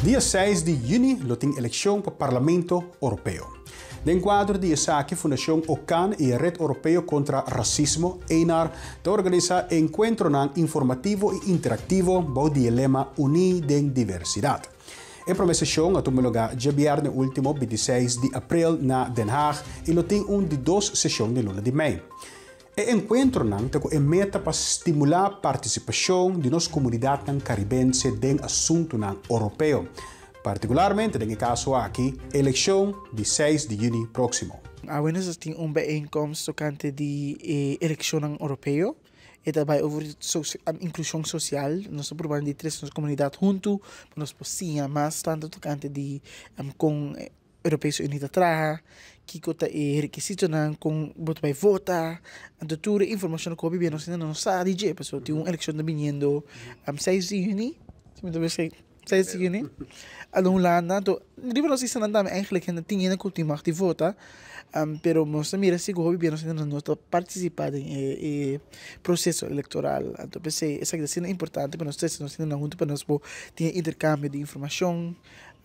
Dia 6 de junho, tem eleição para o Parlamento Europeu. No enquadro de essa Fundação OCAN e a Rede Europeia contra Racismo, ENAR, te organiza encontro informativo e interativo para o dilema Unir em Diversidade. A promessação a tomar lugar de viernes último, 26 de abril, na Den Haag, e tem de 2 sessões de luna de mei. O encontro tem meta para estimular a participação de nossa comunidade caribense no assunto europeu, particularmente no caso aqui, eleição de 6 de junho próximo. Nós temos bijeenkomst tocante de eleição europeia e também over inclusão social. Nós probamos de três comunidades junto, nós podemos mais tanto tocante de com Europese Unie traga, que kota requisito com boto vai votar, então tudo informação que bem nós não sabe de, pessoal tem uma eleição vindo 6 de junho, se me deve ser 6 de junho. Along lá, então, livro nós estamos andando eigenlijk en tinha na cultura de votar, pero nós mira se go bem nós não participar em processo eleitoral. Então pensei essa que é importante para nós não junto para nós ter intercâmbio de informação.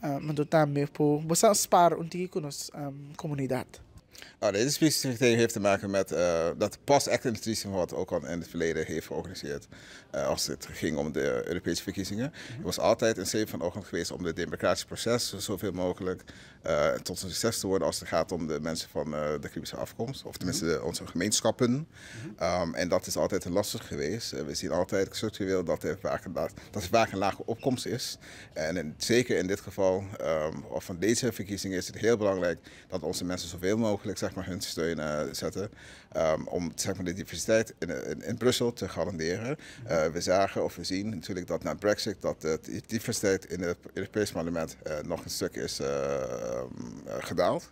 Maar também voor we sparen com nossa comunidade. Deze specificiteit heeft te maken met dat post-activisme wat ook al in het verleden heeft georganiseerd als het ging om de Europese verkiezingen. Het was altijd een streep van oogpunt geweest om het democratische proces zoveel mogelijk tot een succes te worden als het gaat om de mensen van de Caribische afkomst, of tenminste onze gemeenschappen. En dat is altijd lastig geweest. We zien altijd structureel dat er vaak een lage opkomst is. En zeker in dit geval, of van deze verkiezingen, is het heel belangrijk dat onze mensen zoveel mogelijk hun steun zetten om de diversiteit in Brussel te garanderen. We zagen of we zien natuurlijk dat na Brexit dat de diversiteit in het Europees Parlement nog een stuk is gedaald.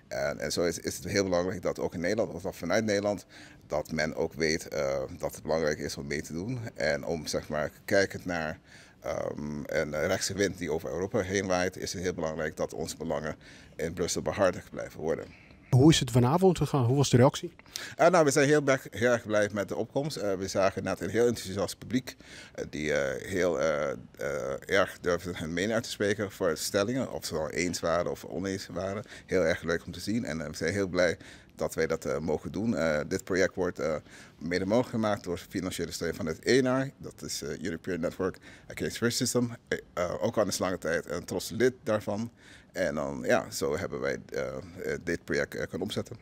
En zo is het heel belangrijk dat ook in Nederland, of vanuit Nederland, dat men ook weet dat het belangrijk is om mee te doen. En om kijkend naar een rechtse wind die over Europa heen waait, is het heel belangrijk dat onze belangen in Brussel behartigd blijven worden. Hoe is het vanavond gegaan? Hoe was de reactie? We zijn heel erg blij met de opkomst. We zagen net een heel enthousiast publiek die heel erg durfde hun mening uit te spreken voor stellingen. Of ze nou eens waren of oneens waren. Heel erg leuk om te zien en we zijn heel blij dat wij dat mogen doen. Dit project wordt mede mogelijk gemaakt door financiële steun van het ENAR. Dat is European Network Against Racism. Ook al is lange tijd een trots lid daarvan. En dan, zo hebben wij dit project kunnen omzetten.